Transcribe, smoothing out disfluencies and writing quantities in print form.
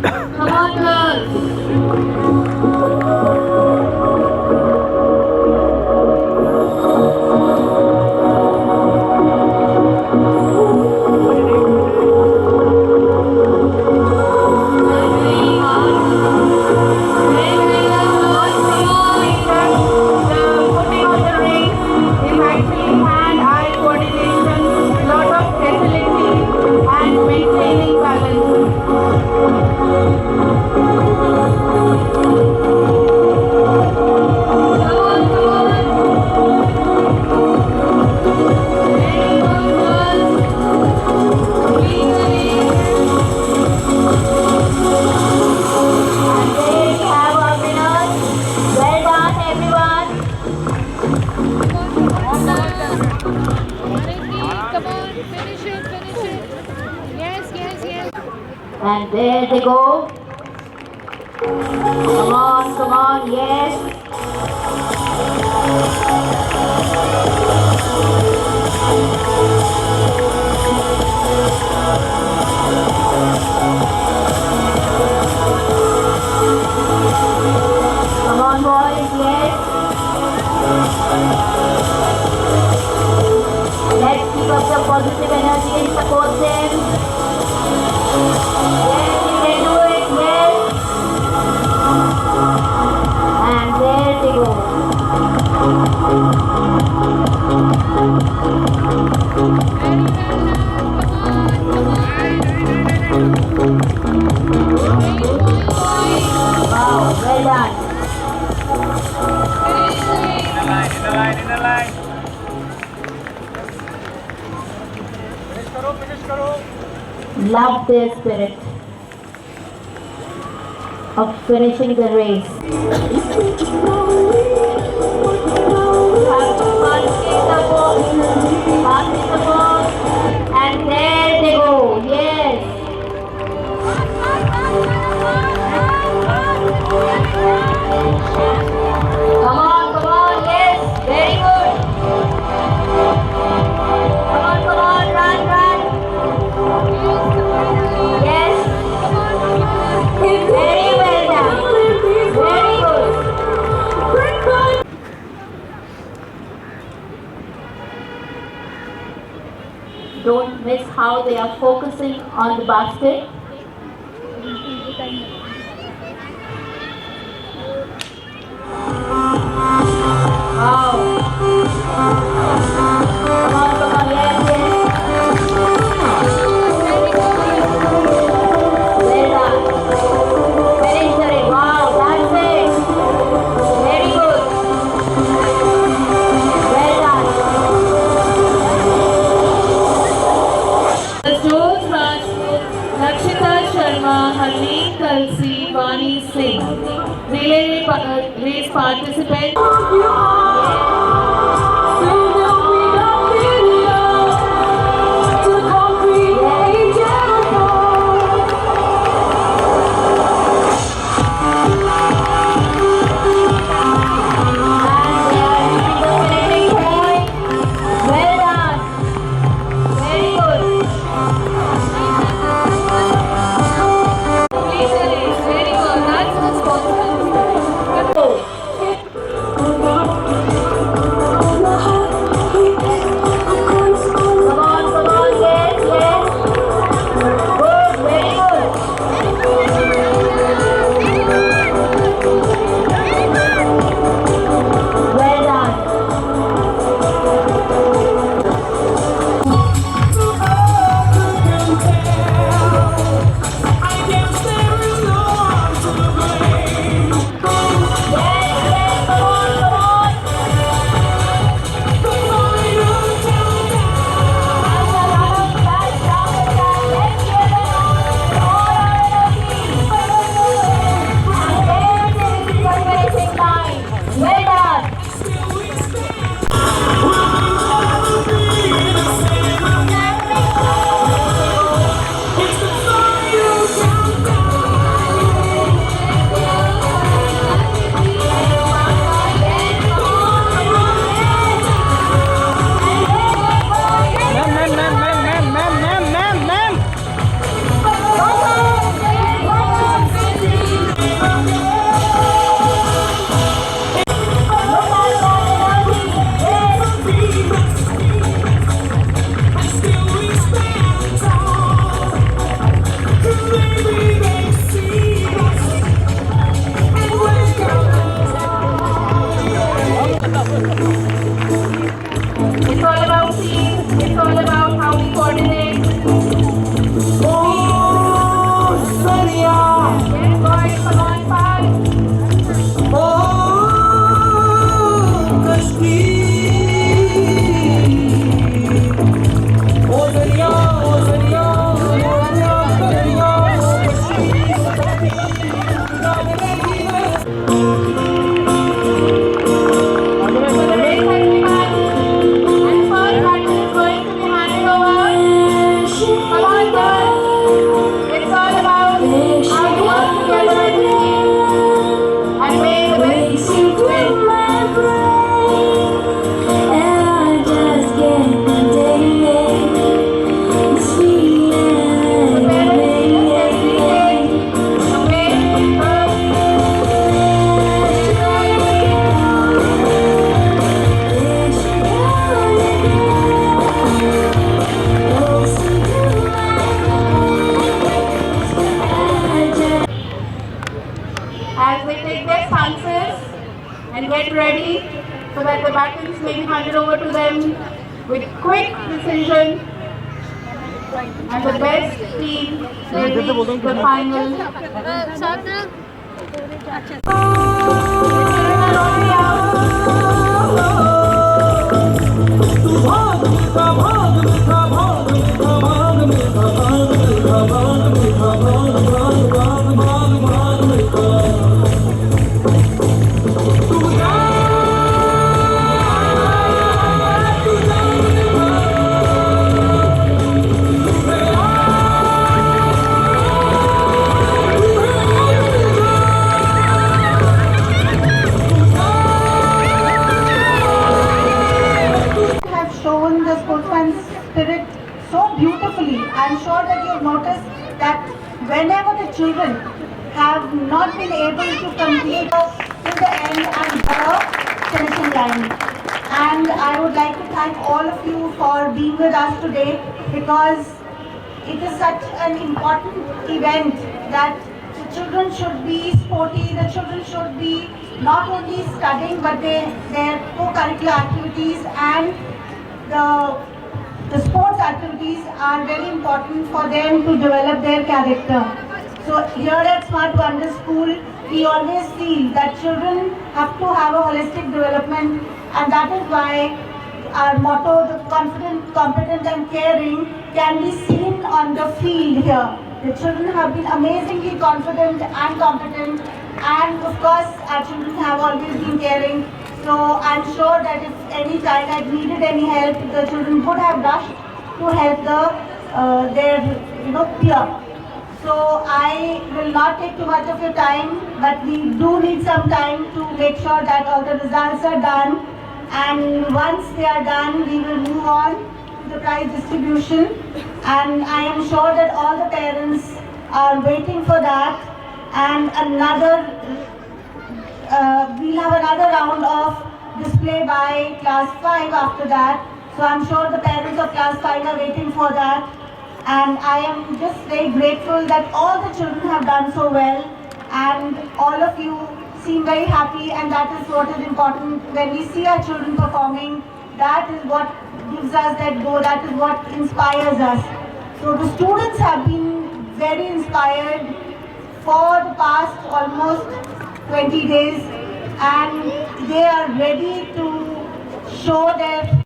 Come on, girls. And there they go. Come on, yes. Come on, boys, yes. Let's keep up the positive energy and support them. Yes, you can do it, yes. And there they go. Wow, well done. In the line. Finish karo. Love their spirit of finishing the race. And there they go. Yes. Come on, yes, very good. Come on, run. Yes. Very well done. Very good. Don't miss how they are focusing on the basket. Wow. Come on, yes. Well done. Finish it. Wow, that's it. Very good. Well done. The Stones Rajput, Lakshita Sharma, Harleen Kalsi, Vani Singh. Relay race participants. quick decision, and the best team will reach the final. Have shown the sportsman spirit so beautifully. I'm sure that you've noticed that whenever the children have not been able to complete to the end and the finishing line. And I would like to thank all of you for being with us today, because it is such an important event that the children should be sporty, the children should be not only studying but their co-curricular activities and the sports activities are very important for them to develop their character. So here at Smart Wonder School, we always feel that children have to have a holistic development, and that is why our motto, the confident, competent and caring, can be seen on the field here. The children have been amazingly confident and competent, and of course our children have always been caring. So I'm sure that if any child had needed any help, the children would have rushed to help their peer. So I will not take too much of your time, but we do need some time to make sure that all the results are done. And once they are done, we will move on to the prize distribution. And I am sure that all the parents are waiting for that. And we'll have another round of display by class 5 after that. So I'm sure the parents of class 5 are waiting for that. And I am just very grateful that all the children have done so well, and all of you seem very happy, and that is what is important. When we see our children performing, that is what gives us that go, that is what inspires us. So the students have been very inspired for the past almost 20 days, and they are ready to show their